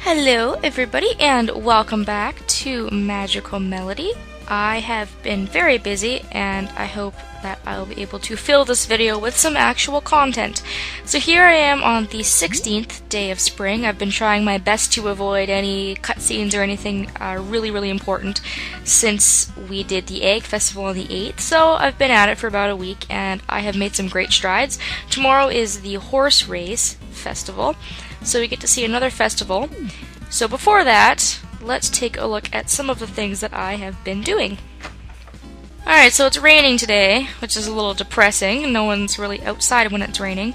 Hello everybody and welcome back to Magical Melody. I have been very busy and I hope that I'll be able to fill this video with some actual content. So here I am on the 16th day of spring. I've been trying my best to avoid any cutscenes or anything really important since we did the Egg Festival on the 8th. So I've been at it for about a week and I have made some great strides. Tomorrow is the Horse Race Festival, so we get to see another festival. So before that, let's take a look at some of the things that I have been doing. Alright, so it's raining today, which is a little depressing. No one's really outside when it's raining.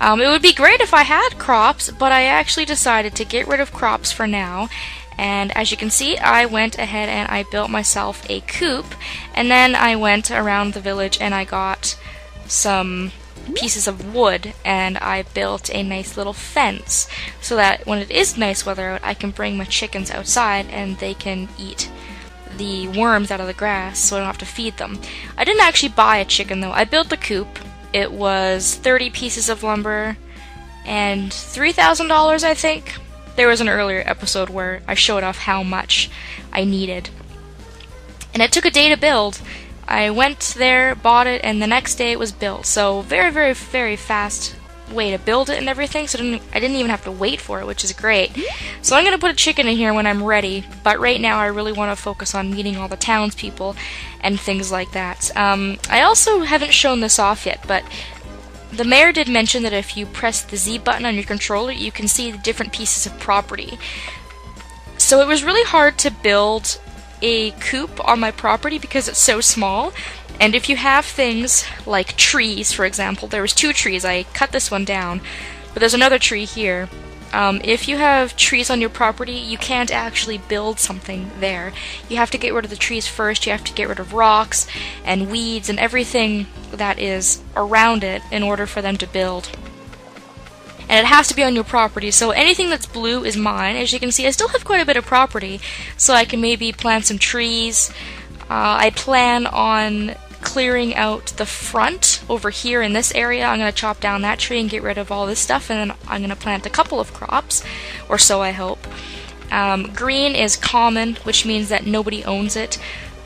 It would be great if I had crops, but I actually decided to get rid of crops for now. And as you can see, I went ahead and I built myself a coop, and then I went around the village and I got some pieces of wood and I built a nice little fence so that when it is nice weather out, I can bring my chickens outside and they can eat the worms out of the grass so I don't have to feed them. I didn't actually buy a chicken though. I built the coop. It was 30 pieces of lumber and $3,000, I think. There was an earlier episode where I showed off how much I needed. And it took a day to build. I went there, bought it, and the next day it was built. So very fast way to build it and everything, so I didn't even have to wait for it, which is great. So I'm going to put a chicken in here when I'm ready, but right now I really want to focus on meeting all the townspeople and things like that. I also haven't shown this off yet, but the mayor did mention that if you press the Z button on your controller, you can see the different pieces of property. So it was really hard to build a coop on my property because it's so small, and if you have things like trees, for example, there was 2 trees, I cut this one down, but there's another tree here. If you have trees on your property, you can't actually build something there. You have to get rid of the trees first, you have to get rid of rocks and weeds and everything that is around it in order for them to build. And it has to be on your property, so anything that's blue is mine. As you can see, I still have quite a bit of property, so I can maybe plant some trees. I plan on clearing out the front over here in this area. I'm going to chop down that tree and get rid of all this stuff, and then I'm going to plant a couple of crops, or so I hope. Green is common, which means that nobody owns it,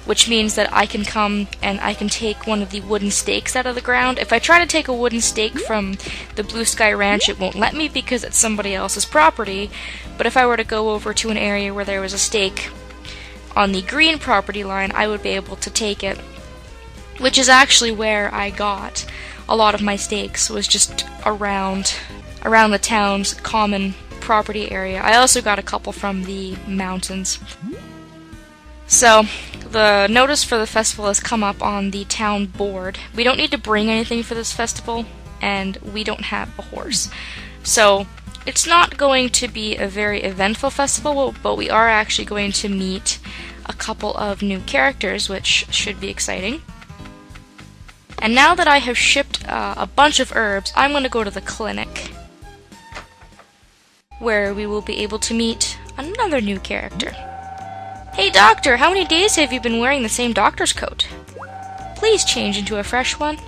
which means that I can come and I can take one of the wooden stakes out of the ground. If I try to take a wooden stake from the Blue Sky Ranch, it won't let me because it's somebody else's property. But if I were to go over to an area where there was a stake on the green property line, I would be able to take it, which is actually where I got a lot of my stakes, was just around the town's common property area. I also got a couple from the mountains. So, the notice for the festival has come up on the town board. We don't need to bring anything for this festival, and we don't have a horse. So, it's not going to be a very eventful festival, but we are actually going to meet a couple of new characters, which should be exciting. And now that I have shipped a bunch of herbs, I'm going to go to the clinic, where we will be able to meet another new character. Hey doctor, how many days have you been wearing the same doctor's coat? Please change into a fresh one.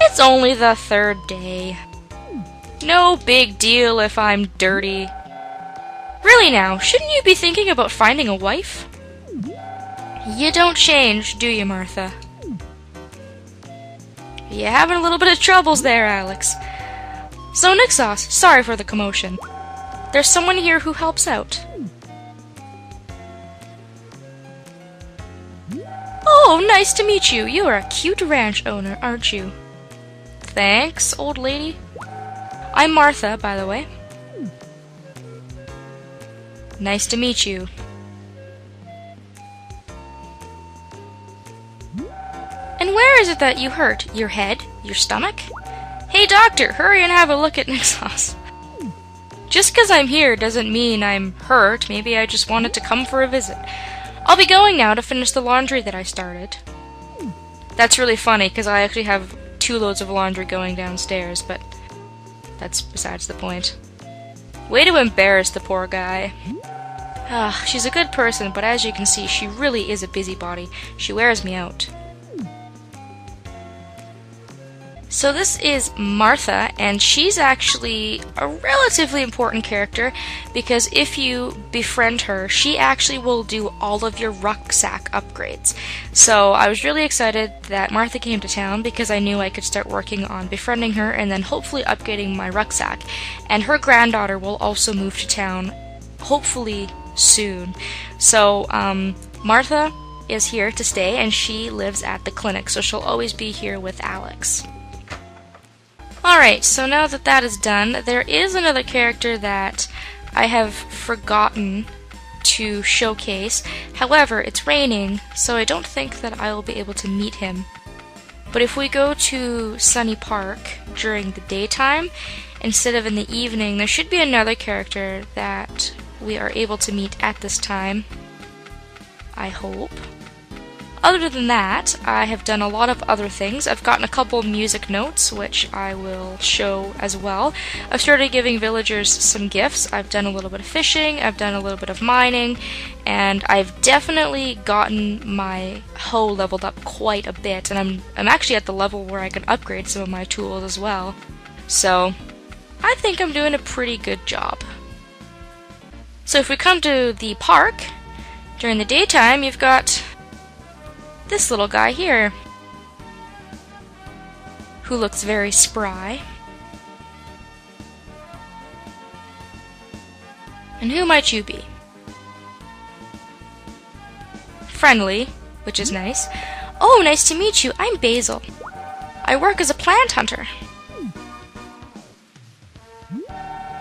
It's only the 3rd day. No big deal if I'm dirty. Really now, shouldn't you be thinking about finding a wife? You don't change, do you, Martha? You're having a little bit of troubles there, Alex. So Nixos, sorry for the commotion. There's someone here who helps out. Oh, nice to meet you. You are a cute ranch owner, aren't you? Thanks, old lady. I'm Martha, by the way. Nice to meet you. And where is it that you hurt? Your head? Your stomach? Hey doctor, hurry and have a look at Nixos. Just 'cause I'm here doesn't mean I'm hurt. Maybe I just wanted to come for a visit. I'll be going now to finish the laundry that I started. That's really funny, because I actually have 2 loads of laundry going downstairs, but that's besides the point. Way to embarrass the poor guy. She's a good person, but as you can see, she really is a busybody. She wears me out. So this is Martha, and she's actually a relatively important character because if you befriend her, she actually will do all of your rucksack upgrades. So I was really excited that Martha came to town because I knew I could start working on befriending her and then hopefully upgrading my rucksack. And her granddaughter will also move to town, hopefully soon. So Martha is here to stay, and she lives at the clinic, so she'll always be here with Alex. Alright, so now that that is done, there is another character that I have forgotten to showcase. However, it's raining, so I don't think that I will be able to meet him. But if we go to Sunny Park during the daytime, instead of in the evening, there should be another character that we are able to meet at this time. I hope. Other than that, I have done a lot of other things. I've gotten a couple music notes, which I will show as well. I've started giving villagers some gifts. I've done a little bit of fishing, I've done a little bit of mining, and I've definitely gotten my hoe leveled up quite a bit, and I'm actually at the level where I can upgrade some of my tools as well. So, I think I'm doing a pretty good job. So if we come to the park, during the daytime, you've got this little guy here, who looks very spry. And who might you be? Friendly, which is nice. Oh, nice to meet you. I'm Basil. I work as a plant hunter.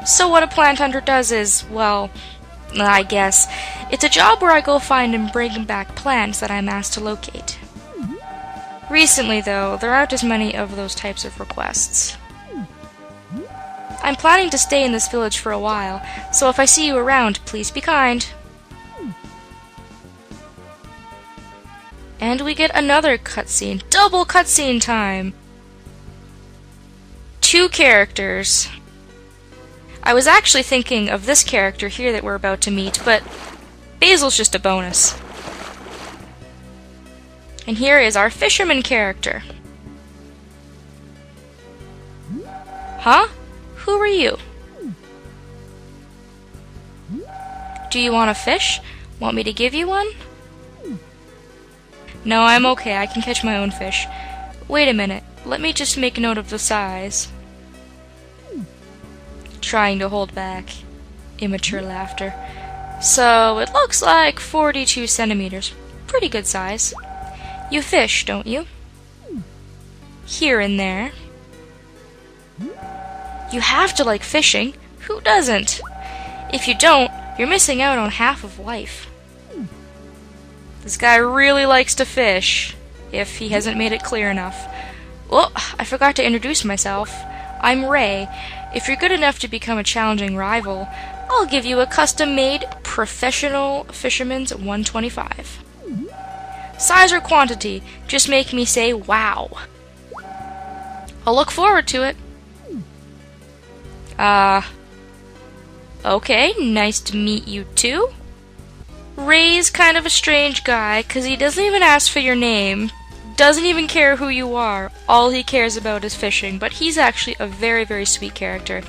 So what a plant hunter does is, well, I guess, it's a job where I go find and bring back plants that I'm asked to locate. Recently, though, there aren't as many of those types of requests. I'm planning to stay in this village for a while, so if I see you around, please be kind. And we get another cutscene. Double cutscene time! 2 characters. I was actually thinking of this character here that we're about to meet, but Basil's just a bonus. And here is our fisherman character. Huh? Who are you? Do you want a fish? Want me to give you one? No, I'm okay. I can catch my own fish. Wait a minute. Let me just make note of the size. Trying to hold back immature laughter. So it looks like 42 centimeters. Pretty good size. You fish, don't you? Here and there. You have to like fishing. Who doesn't? If you don't, you're missing out on half of life. This guy really likes to fish, if he hasn't made it clear enough. Oh, I forgot to introduce myself. I'm Ray. If you're good enough to become a challenging rival, I'll give you a custom-made Professional Fisherman's 125. Size or quantity, just make me say wow. I'll look forward to it. Okay, nice to meet you too. Ray's kind of a strange guy, 'cause he doesn't even ask for your name. Doesn't even care who you are. All he cares about is fishing, but he's actually a very, very sweet character.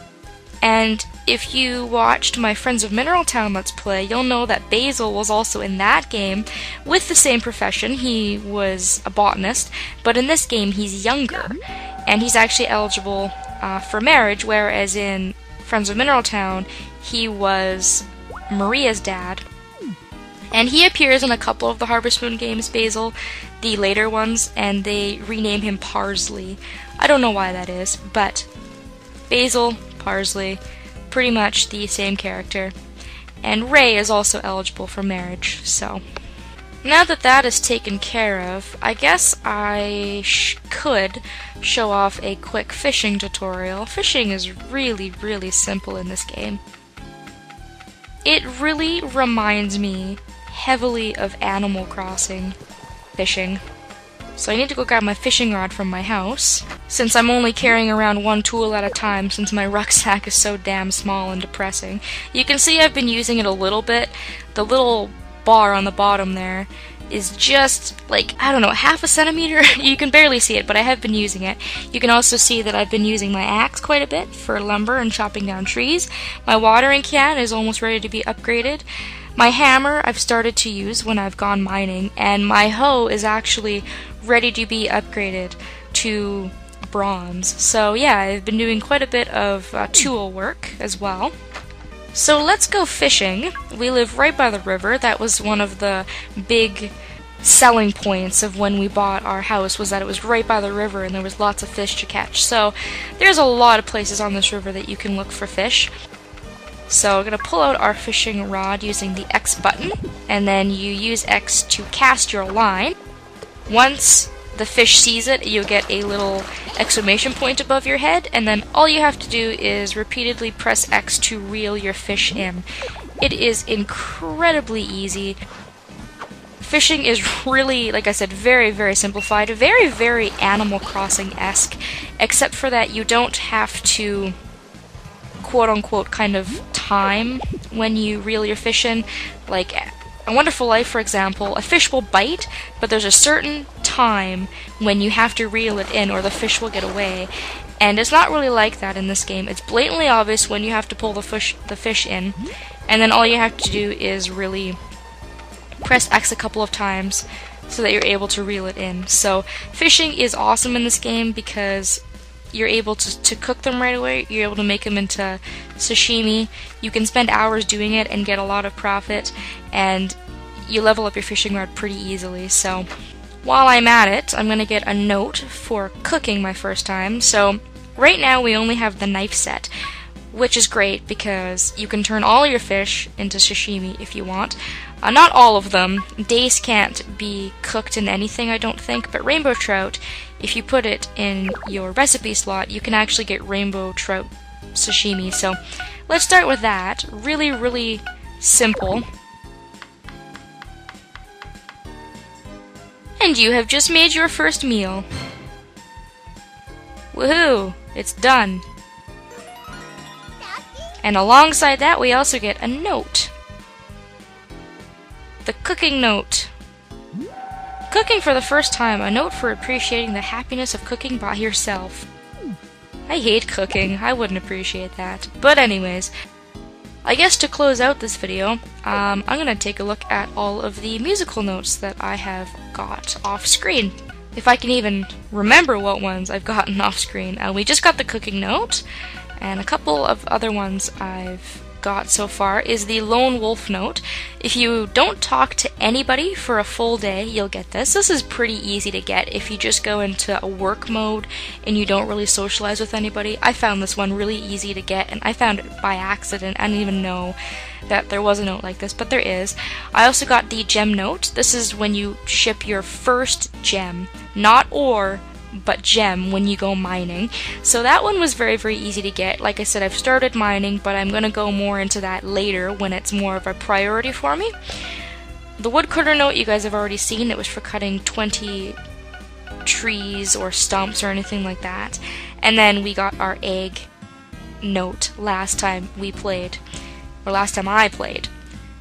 And if you watched my Friends of Mineral Town Let's Play, you'll know that Basil was also in that game with the same profession. He was a botanist, but in this game he's younger, and he's actually eligible for marriage, whereas in Friends of Mineral Town, he was Maria's dad. And he appears in a couple of the Harvest Moon games, Basil, the later ones, and they rename him Parsley. I don't know why that is, but Basil, Parsley, pretty much the same character. And Ray is also eligible for marriage, so. Now that that is taken care of, I guess I could show off a quick fishing tutorial. Fishing is really, really simple in this game. It really reminds me heavily of Animal Crossing fishing. So I need to go grab my fishing rod from my house, since I'm only carrying around one tool at a time since my rucksack is so damn small and depressing. You can see I've been using it a little bit. The little bar on the bottom there is just like, I don't know, half a centimeter. You can barely see it, but I have been using it. You can also see that I've been using my axe quite a bit for lumber and chopping down trees. My watering can is almost ready to be upgraded. My hammer I've started to use when I've gone mining, and my hoe is actually ready to be upgraded to bronze. So yeah, I've been doing quite a bit of tool work as well. So let's go fishing. We live right by the river. That was one of the big selling points of when we bought our house, was that it was right by the river and there was lots of fish to catch. So there's a lot of places on this river that you can look for fish. So we're going to pull out our fishing rod using the X button, and then you use X to cast your line. Once the fish sees it, you'll get a little exclamation point above your head, and then all you have to do is repeatedly press X to reel your fish in. It is incredibly easy. Fishing is really, like I said, very, very simplified, very, very Animal Crossing-esque, except for that you don't have to quote-unquote kind of time when you reel your fish in. Like A Wonderful Life, for example, a fish will bite, but there's a certain time when you have to reel it in or the fish will get away. And it's not really like that in this game. It's blatantly obvious when you have to pull the fish in, and then all you have to do is really press X a couple of times so that you're able to reel it in. So fishing is awesome in this game because you're able to cook them right away. You're able to make them into sashimi. You can spend hours doing it and get a lot of profit, and you level up your fishing rod pretty easily. So while I'm at it, I'm going to get a note for cooking my first time. So right now we only have the knife set, which is great because you can turn all your fish into sashimi if you want. Not all of them. Dace can't be cooked in anything, I don't think, but rainbow trout, if you put it in your recipe slot, you can actually get rainbow trout sashimi. So let's start with that. Really, really simple. And you have just made your first meal. Woohoo! It's done. And alongside that, we also get a note. The cooking note. Cooking for the first time, a note for appreciating the happiness of cooking by yourself. I hate cooking, I wouldn't appreciate that. But anyways, I guess to close out this video, I'm gonna take a look at all of the musical notes that I have got off screen. If I can even remember what ones I've gotten off screen. We just got the cooking note, and a couple of other ones I've got so far is the lone wolf note. If you don't talk to anybody for a full day, you'll get this. This is pretty easy to get if you just go into a work mode and you don't really socialize with anybody. I found this one really easy to get, and I found it by accident. I didn't even know that there was a note like this, but there is. I also got the gem note. This is when you ship your first gem, not ore, but gem when you go mining. So that one was very, very easy to get. Like I said, I've started mining, but I'm gonna go more into that later when it's more of a priority for me. The woodcutter note you guys have already seen. It was for cutting 20 trees or stumps or anything like that. And then we got our egg note last time we played, or last time I played,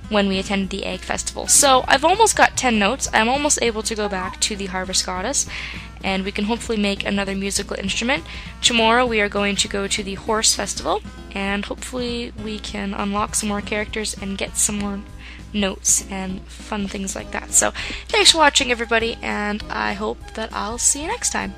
when we attended the Egg Festival. So I've almost got 10 notes. I'm almost able to go back to the Harvest Goddess, and we can hopefully make another musical instrument. Tomorrow we are going to go to the Horse Festival, and hopefully we can unlock some more characters and get some more notes and fun things like that. So thanks for watching, everybody, and I hope that I'll see you next time.